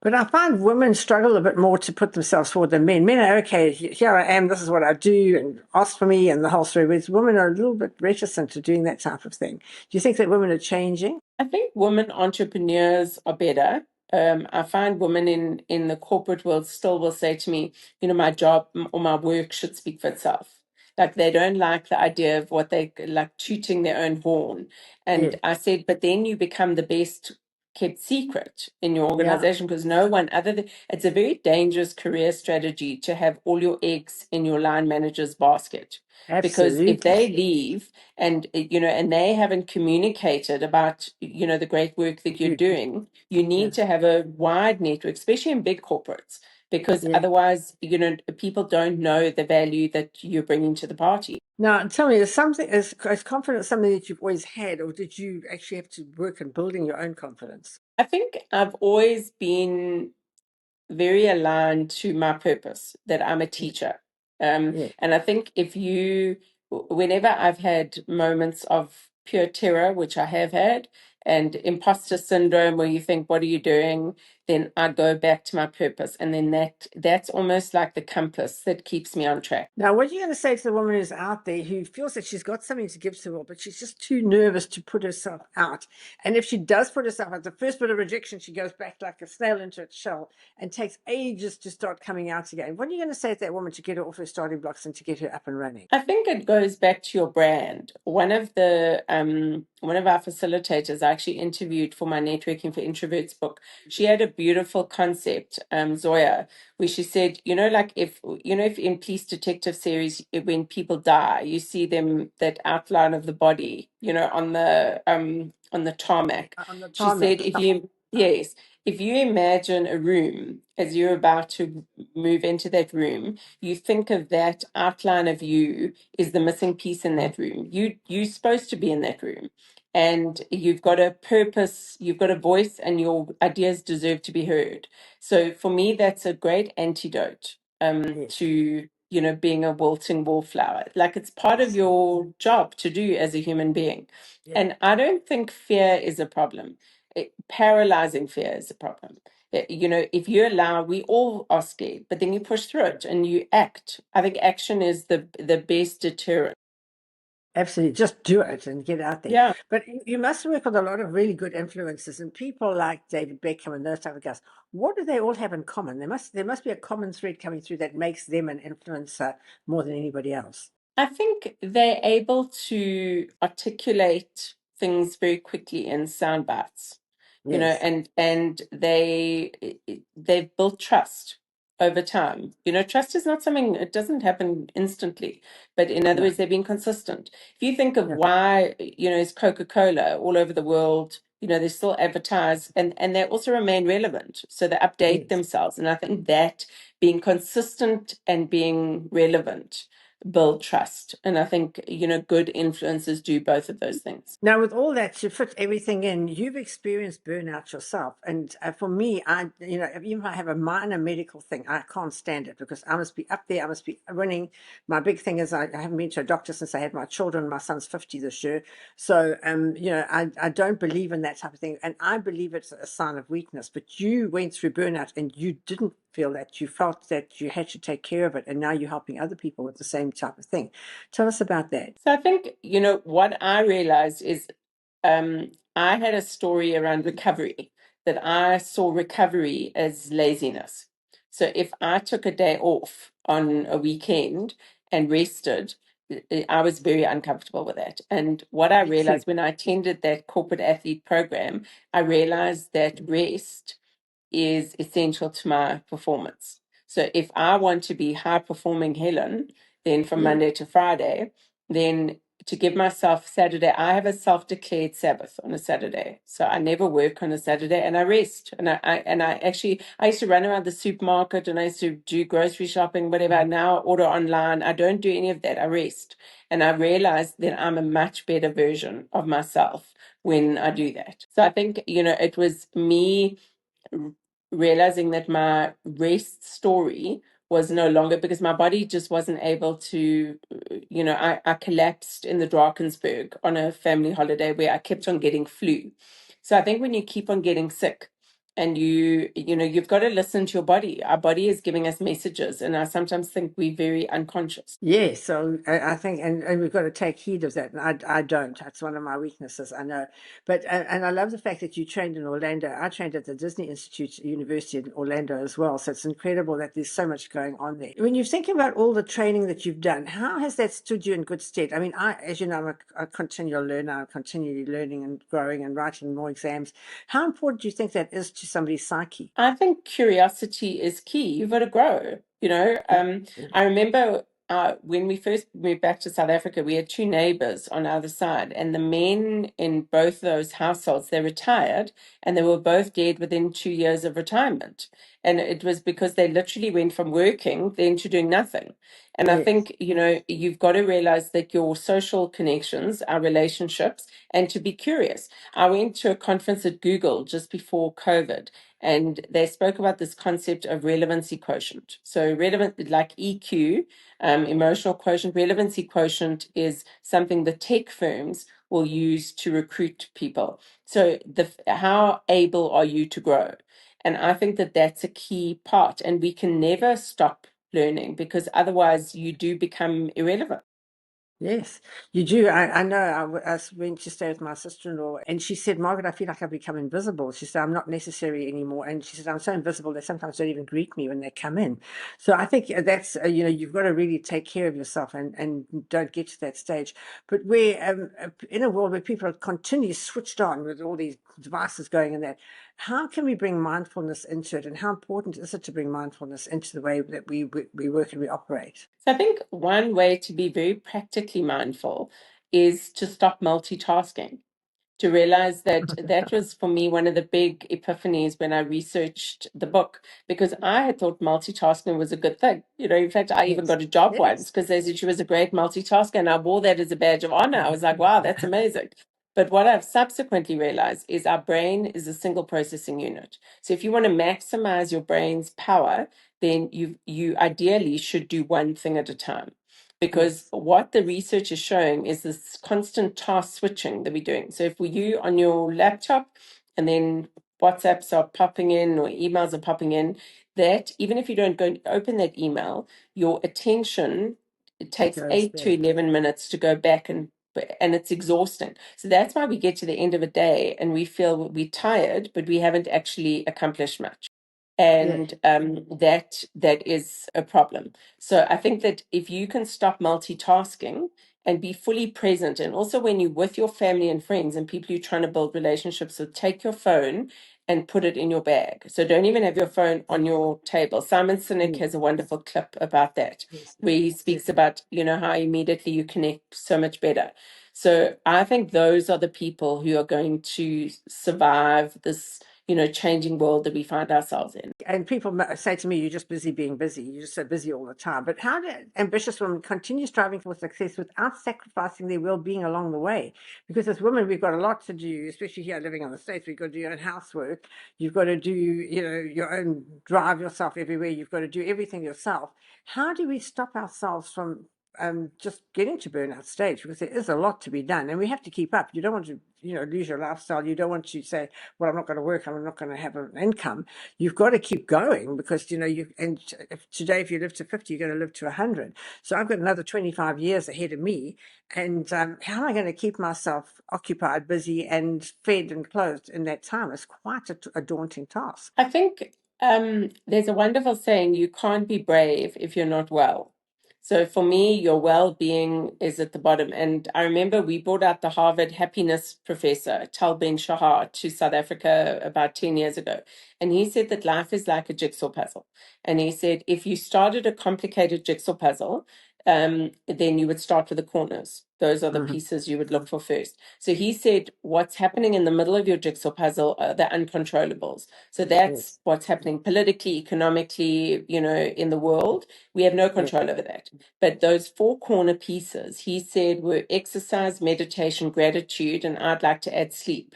But I find women struggle a bit more to put themselves forward than men. Men are okay, here I am, this is what I do, and ask for me, and the whole story. Whereas women are a little bit reticent to doing that type of thing. Do you think that women are changing? I think women entrepreneurs are better. I find women in the corporate world still will say to me, you know, my job or my work should speak for itself. Like they don't like the idea of what they like tooting their own horn. And Yeah. I said, but then you become the best kept secret in your Yeah. organization because no one other than it's a very dangerous career strategy to have all your eggs in your line manager's basket. Because if Absolutely. they leave, and you know, and they haven't communicated about, you know, the great work that you're You, doing, you yeah. need to have a wide network, especially in big corporates, because Yeah. otherwise, you know, people don't know the value that you're bringing to the party. Now, tell me, is confidence something that you've always had, or did you actually have to work on building your own confidence? I think I've always been very aligned to my purpose, that I'm a Yeah. teacher. Yeah. And I think whenever I've had moments of pure terror, which I have had, and imposter syndrome, where you think, what are you doing? Then I go back to my purpose. And then that's almost like the compass that keeps me on track. Now, what are you going to say to the woman who's out there who feels that she's got something to give to the world, but she's just too nervous to put herself out? And if she does put herself out, the first bit of rejection, she goes back like a snail into its shell and takes ages to start coming out again. What are you going to say to that woman to get her off her starting blocks and to get her up and running? I think it goes back to your brand. One of our facilitators I actually interviewed for my Networking for Introverts book. She had a beautiful concept, Zoya, where she said, like if in police detective series, when people die, you see them, that outline of the body, on the tarmac. On the She said, tarmac. if you imagine a room as you're about to move into that room, you think of that outline of you is the missing piece in that room. You're supposed to be in that room, and you've got a purpose, you've got a voice, and your ideas deserve to be heard. So for me, that's a great antidote Yes, to being a wilting wallflower. Like, it's part of yes, your job to do as a human being. yeah. And I don't think fear is a problem. Paralyzing fear is a problem. If you allow, we all are scared, but then you push through it and you act. I think action is the best deterrent. Absolutely. Just do it and get out there. Yeah. But you must work with a lot of really good influencers and people like David Beckham and those type of guys. What do they all have in common? There must be a common thread coming through that makes them an influencer more than anybody else. I think they're able to articulate things very quickly in sound bites, Yes. and they've built trust over time. Trust is not something, it doesn't happen instantly, but in other No. words, they've been consistent. If you think of Yeah. why, is Coca-Cola all over the world, they still advertise, and they also remain relevant. So they update Yes. themselves. And I think that being consistent and being relevant build trust. And I think, good influencers do both of those things. Now, with all that, to fit everything in, you've experienced burnout yourself. And for me, even if I have a minor medical thing, I can't stand it because I must be up there. I must be running. My big thing is I haven't been to a doctor since I had my children. My son's 50 this year. So, I don't believe in that type of thing. And I believe it's a sign of weakness. But you went through burnout and you didn't feel that. You felt that you had to take care of it. And now you're helping other people with the same type of thing. Tell us about that. So I think, what I realized is I had a story around recovery, that I saw recovery as laziness. So if I took a day off on a weekend and rested, I was very uncomfortable with that. And what I Me too. realized when I attended that corporate athlete program, I realized that rest is essential to my performance. So if I want to be high performing Helen, then from Yeah. Monday to Friday, then to give myself Saturday, I have a self-declared Sabbath on a Saturday. So I never work on a Saturday and I rest. And I used to run around the supermarket and I used to do grocery shopping, whatever. I now order online. I don't do any of that. I rest. And I realized that I'm a much better version of myself when I do that. So I think, it was me realizing that my rest story was no longer, because my body just wasn't able to, I collapsed in the Drakensberg on a family holiday where I kept on getting flu. So I think when you keep on getting sick and you've got to listen to your body. Our body is giving us messages, and I sometimes think we're very unconscious. Yeah, so I think, and we've got to take heed of that. And I don't. That's one of my weaknesses, I know. But and I love the fact that you trained in Orlando. I trained at the Disney Institute University in Orlando as well. So it's incredible that there's so much going on there. When you're thinking about all the training that you've done, how has that stood you in good stead? I mean, as you know, I'm a continual learner. I'm continually learning and growing and writing more exams. How important do you think that is to somebody's psyche? I think curiosity is key. You've got to grow. I remember when we first moved back to South Africa, we had two neighbors on either side, and the men in both those households, they retired and they were both dead within 2 years of retirement. And it was because they literally went from working then to doing nothing. And I Yes. think, you've got to realize that your social connections, our relationships, and to be curious. I went to a conference at Google just before COVID, and they spoke about this concept of relevancy quotient. So, relevant, like EQ, emotional quotient, relevancy quotient is something the tech firms will use to recruit people. So, how able are you to grow? And I think that that's a key part, and we can never stop learning because otherwise you do become irrelevant. Yes, you do. I know. I went to stay with my sister-in-law, and she said, Margaret, I feel like I've become invisible. She said, I'm not necessary anymore. And she said, I'm so invisible they sometimes don't even greet me when they come in. So I think that's, you've got to really take care of yourself and don't get to that stage. But where, in a world where people are continually switched on with all these devices going in that, how can we bring mindfulness into it? And how important is it to bring mindfulness into the way that we work and we operate? So I think one way to be very practically mindful is to stop multitasking. To realize that that was for me one of the big epiphanies when I researched the book, because I had thought multitasking was a good thing. In fact, I even Yes. got a job once Yes. because they said she was a great multitasker, and I wore that as a badge of honor. I was like, wow, that's amazing. But what I've subsequently realized is our brain is a single processing unit. So if you want to maximize your brain's power, then you ideally should do one thing at a time, because Yes. what the research is showing is this constant task switching that we're doing. So if you on your laptop and then WhatsApps are popping in or emails are popping in, that even if you don't go and open that email, your attention, it takes Goes 8 to there. 11 minutes to go back, and it's exhausting. So that's why we get to the end of a day and we feel we're tired, but we haven't actually accomplished much. Yeah. And that is a problem. So I think that if you can stop multitasking and be fully present, and also when you're with your family and friends and people you're trying to build relationships with, take your phone and put it in your bag. So don't even have your phone on your table. Simon Sinek Mm. has a wonderful clip about that, Yes. where he Yes. speaks about, how immediately you connect so much better. So I think those are the people who are going to survive this, changing world that we find ourselves in. And people say to me, you're just busy being busy. You're just so busy all the time. But how do ambitious women continue striving for success without sacrificing their well-being along the way? Because as women, we've got a lot to do, especially here living in the States. We've got to do your own housework. You've got to do, your own drive yourself everywhere. You've got to do everything yourself. How do we stop ourselves from just getting to burnout stage? Because there is a lot to be done and we have to keep up. You don't want to, lose your lifestyle. You don't want to say, well, I'm not going to work. I'm not going to have an income. You've got to keep going because, if today, if you live to 50, you're going to live to 100. So I've got another 25 years ahead of me. And how am I going to keep myself occupied, busy, and fed and clothed in that time? It's quite a daunting task. I think there's a wonderful saying, you can't be brave if you're not well. So for me, your well-being is at the bottom. And I remember we brought out the Harvard happiness professor, Tal Ben-Shahar, to South Africa about 10 years ago. And he said that life is like a jigsaw puzzle. And he said, if you started a complicated jigsaw puzzle, then you would start with the corners. Those are the Mhm. pieces you would look for first. So he said, what's happening in the middle of your jigsaw puzzle are the uncontrollables. So that's Yes. what's happening politically, economically, in the world. We have no Yeah. control over that. But those four corner pieces, he said, were exercise, meditation, gratitude, and I'd like to add sleep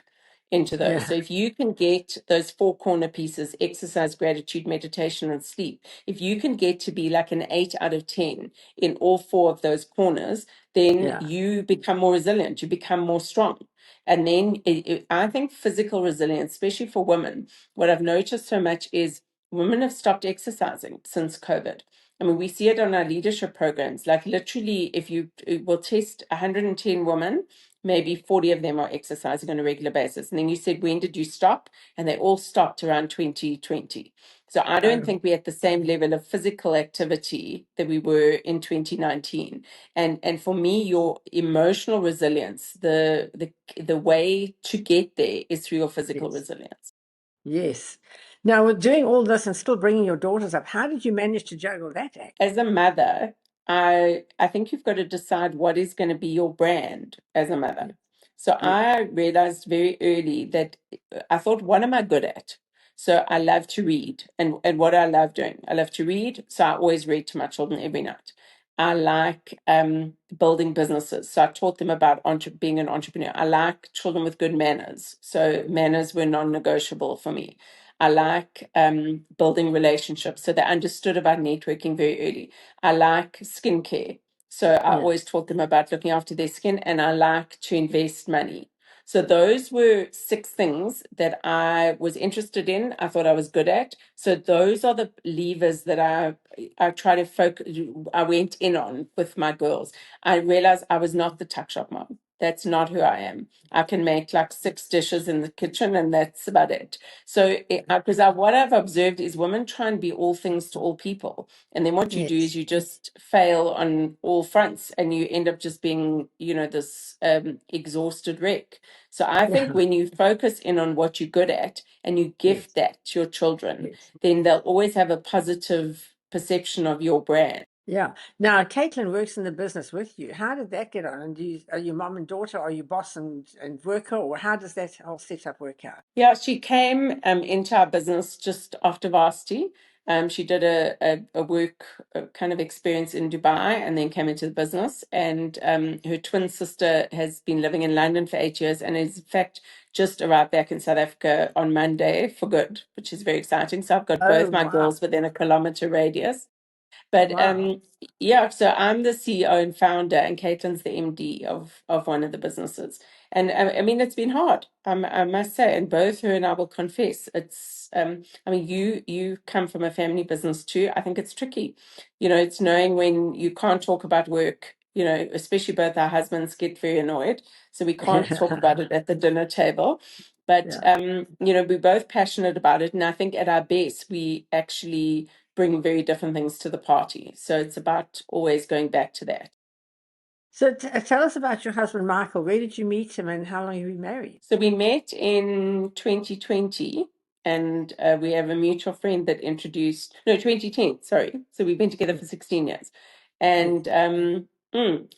into those. Yeah. So if you can get those four corner pieces, exercise, gratitude, meditation, and sleep, if you can get to be like an 8 out of 10 in all four of those corners, then Yeah. you become more resilient, you become more strong. And then I think physical resilience, especially for women, what I've noticed so much is women have stopped exercising since COVID. I mean, we see it on our leadership programs. Like literally, if you will test 110 women, maybe 40 of them are exercising on a regular basis. And then you said, when did you stop? And they all stopped around 2020. So I don't Um, think we're at the same level of physical activity that we were in 2019. And for me, your emotional resilience, the way to get there is through your physical yes. resilience. Yes. Now, with doing all this and still bringing your daughters up, how did you manage to juggle that act? As a mother, I think you've got to decide what is going to be your brand as a mother. Yes. So Yes. I realized very early that I thought, what am I good at? So I love to read. And what I love doing, I love to read. So I always read to my children every night. I like building businesses. So I taught them about being an entrepreneur. I like children with good manners. So manners were non-negotiable for me. I like building relationships. So they understood about networking very early. I like skincare. So I Yeah. always taught them about looking after their skin, and I like to invest money. So those were 6 things that I was interested in. I thought I was good at. So those are the levers that I try to focus. I went in on with my girls. I realized I was not the tuck shop mom. That's not who I am. I can make like 6 dishes in the kitchen, and that's about it. So, because what I've observed is women try and be all things to all people, and then what you do is Yes. you just fail on all fronts, and you end up just being, this exhausted wreck. So I think Yeah. when you focus in on what you're good at and you gift Yes. that to your children, Yes. then they'll always have a positive perception of your brand. Yeah. Now, Caitlin works in the business with you. How did that get on? And are you mom and daughter? Are you boss and worker? Or how does that whole setup work out? Yeah, she came into our business just after varsity. She did a work kind of experience in Dubai and then came into the business. And her twin sister has been living in London for 8 years and is, in fact, just arrived back in South Africa on Monday for good, which is very exciting. So I've got Oh, both my wow. girls within a kilometer radius. But Wow. yeah, so I'm the CEO and founder, and Caitlin's the MD of one of the businesses. And I mean, it's been hard, I must say, and both her and I will confess. It's I mean, you come from a family business too. I think it's tricky. It's knowing when you can't talk about work. Especially both our husbands get very annoyed, so we can't talk about it at the dinner table. But Yeah. we're both passionate about it, and I think at our best, we actually bring very different things to the party. So it's about always going back to that. So tell us about your husband, Michael. Where did you meet him and how long have you been married? So we met in 2020, and we have a mutual friend that introduced, no, 2010, sorry. So we've been together for Yes. 16 years. Yes. And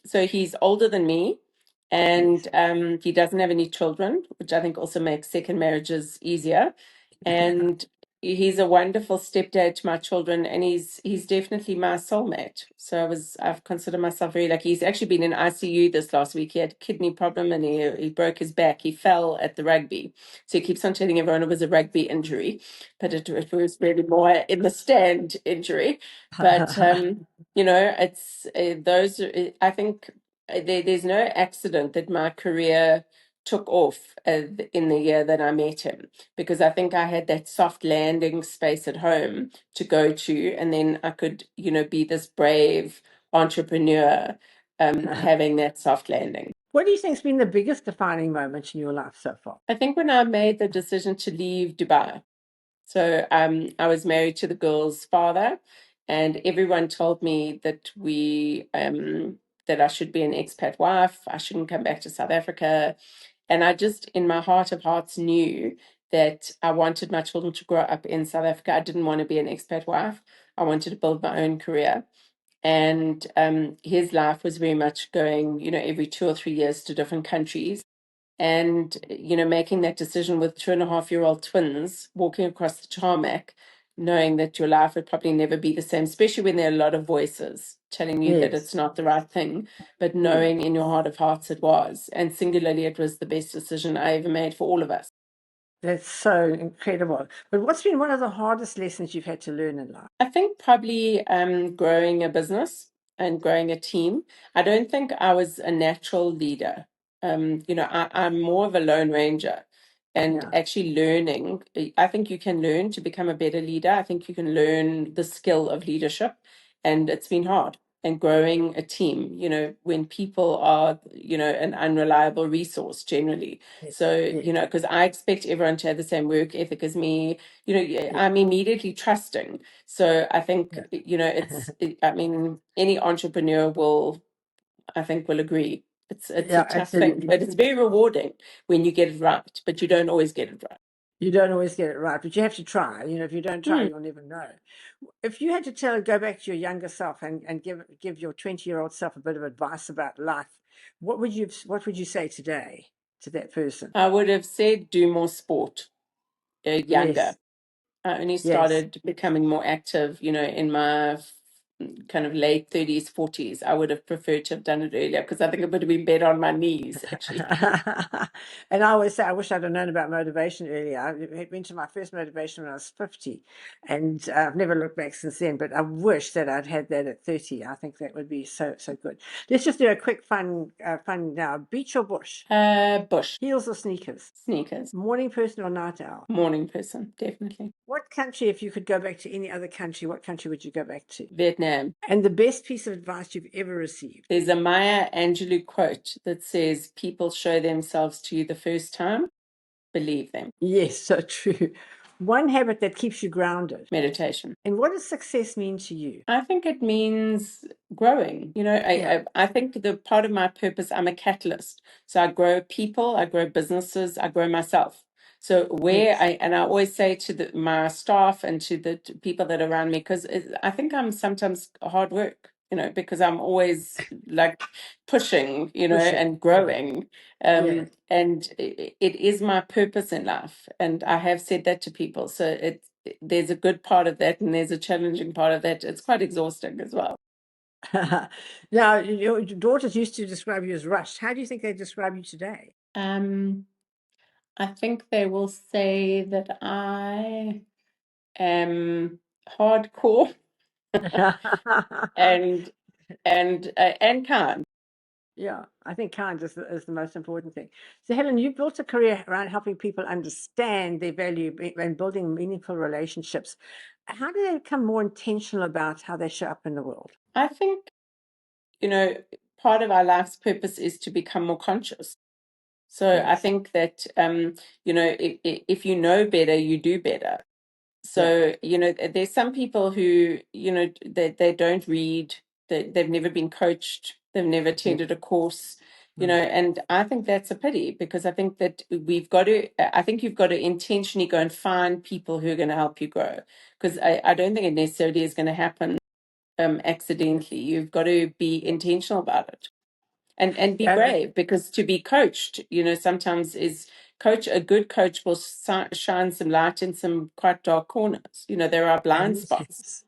so he's older than me, and Yes. he doesn't have any children, which I think also makes second marriages easier. And he's a wonderful stepdad to my children, and he's definitely my soulmate. So I've considered myself very lucky. He's actually been in ICU this last week. He had a kidney problem and he broke his back. He fell at the rugby. So he keeps on telling everyone it was a rugby injury, but it was really more in the stand injury. But it's those. I think there's no accident that my career took off in the year that I met him, because I think I had that soft landing space at home to go to, and then I could, be this brave entrepreneur, having that soft landing. What do you think's been the biggest defining moment in your life so far? I think when I made the decision to leave Dubai. So I was married to the girl's father, and everyone told me that I should be an expat wife. I shouldn't come back to South Africa. And I just, in my heart of hearts, knew that I wanted my children to grow up in South Africa. I didn't want to be an expat wife. I wanted to build my own career. And his life was very much going, every 2 or 3 years to different countries. And, making that decision with 2.5-year-old twins, walking across the tarmac, knowing that your life would probably never be the same, especially when there are a lot of voices telling you that it's Yes. not the right thing, but Yes. knowing in your heart of hearts it was. And singularly, it was the best decision I ever made for all of us. That's so incredible. But what's been one of the hardest lessons you've had to learn in life? I think probably growing a business and growing a team. I don't think I was a natural leader. I'm more of a lone ranger, and Yeah. actually learning. I think you can learn to become a better leader. I think you can learn the skill of leadership, and it's been hard. And growing a team, when people are, an unreliable resource generally. Yes. So, Yes. because I expect everyone to have the same work ethic as me, Yes. I'm immediately trusting. So I think, Yeah. I mean, any entrepreneur I think will agree. It's a Yeah, tough thing, absolutely. but it's very rewarding when you get it right, but you don't always get it right. You don't always get it right, but you have to try. If you don't try, Hmm. you'll never know. If you had to go back to your younger self and give your 20-year-old self a bit of advice about life, what would you say today to that person? I would have said do more sport, younger. Yes. I only Yes. started becoming more active, in my kind of late 30s, 40s. I would have preferred to have done it earlier because I think it would have been better on my knees, actually. And I always say, I wish I'd have known about motivation earlier. I went to my first motivation when I was 50, and I've never looked back since then. But I wish that I'd had that at 30. I think that would be so, so good. Let's just do a quick fun now. Beach or bush? Bush. Heels or sneakers? Sneakers. Morning person or night owl? Morning person, definitely. What country, if you could go back to any other country, what country would you go back to? Vietnam. And the best piece of advice you've ever received? There's a Maya Angelou quote that says, people show themselves to you the first time, believe them. Yes, so true. One habit that keeps you grounded. Meditation. And what does success mean to you? I think it means growing. I think the part of my purpose, I'm a catalyst. So I grow people, I grow businesses, I grow myself. So Yes. I always say to my staff and to the people that are around me, because I think I'm sometimes hard work, because I'm always like pushing, Pushing. and growing. Yeah. And it is my purpose in life. And I have said that to people. So there's a good part of that and there's a challenging part of that. It's quite exhausting as well. Now, your daughters used to describe you as rushed. How do you think they describe you today? I think they will say that I am hardcore and and kind. Yeah, I think kind is the most important thing. So, Helen, you've built a career around helping people understand their value and building meaningful relationships. How do they become more intentional about how they show up in the world? I think, part of our life's purpose is to become more conscious. So I Yes. think that, if you know better, you do better. Yeah. So, there's some people who, they don't read, they've never been coached, they've never Yes. attended a course, Mm. and I think that's a pity because I think that I think you've got to intentionally go and find people who are going to help you grow. Because I don't think it necessarily is going to happen accidentally. You've got to be intentional about it and be Yeah, brave, because to be coached, sometimes is a good coach will shine some light in some quite dark corners. There are blind spots. yes.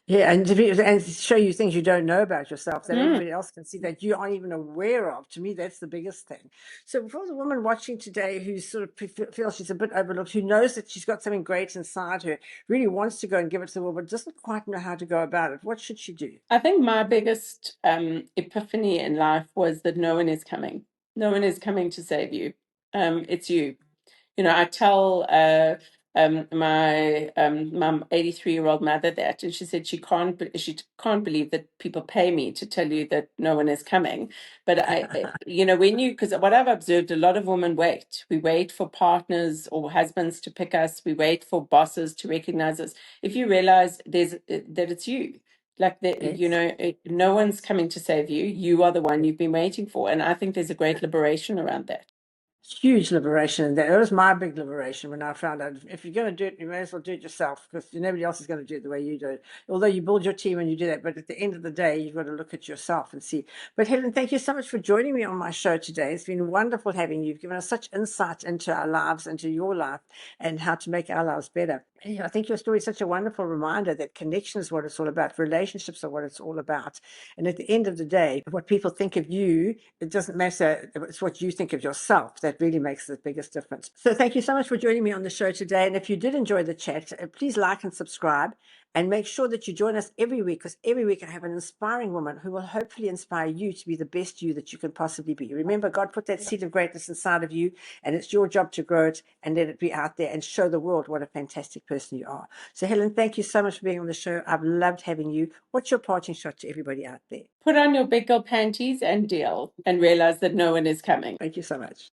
Yeah, and and to show you things you don't know about yourself that Mm. everybody else can see that you aren't even aware of. To me, that's the biggest thing. So for the woman watching today who sort of feels she's a bit overlooked, who knows that she's got something great inside her, really wants to go and give it to the world, but doesn't quite know how to go about it, what should she do? I think my biggest epiphany in life was that no one is coming. No one is coming to save you. It's you. I tell my 83-year-old mother that, and she said she can't believe that people pay me to tell you that no one is coming. But because what I've observed, a lot of women wait. We wait for partners or husbands to pick us. We wait for bosses to recognize us. If you realize that it's you. Like that, Yes. no one's coming to save you. You are the one you've been waiting for, and I think there's a great liberation around that. Huge liberation in that. It was my big liberation when I found out if you're going to do it, you may as well do it yourself because nobody else is going to do it the way you do it. Although you build your team and you do that, but at the end of the day, you've got to look at yourself and see. But Helen, thank you so much for joining me on my show today. It's been wonderful having you. You've given us such insight into our lives, into your life, and how to make our lives better. I think your story is such a wonderful reminder that connection is what it's all about. Relationships are what it's all about. And at the end of the day, what people think of you, it doesn't matter. It's what you think of yourself that really makes the biggest difference. So thank you so much for joining me on the show today. And if you did enjoy the chat, please like and subscribe. And make sure that you join us every week, because every week I have an inspiring woman who will hopefully inspire you to be the best you that you can possibly be. Remember, God put that seed of greatness inside of you, and it's your job to grow it and let it be out there and show the world what a fantastic person you are. So, Helen, thank you so much for being on the show. I've loved having you. What's your parting shot to everybody out there? Put on your big girl panties and deal and realize that no one is coming. Thank you so much.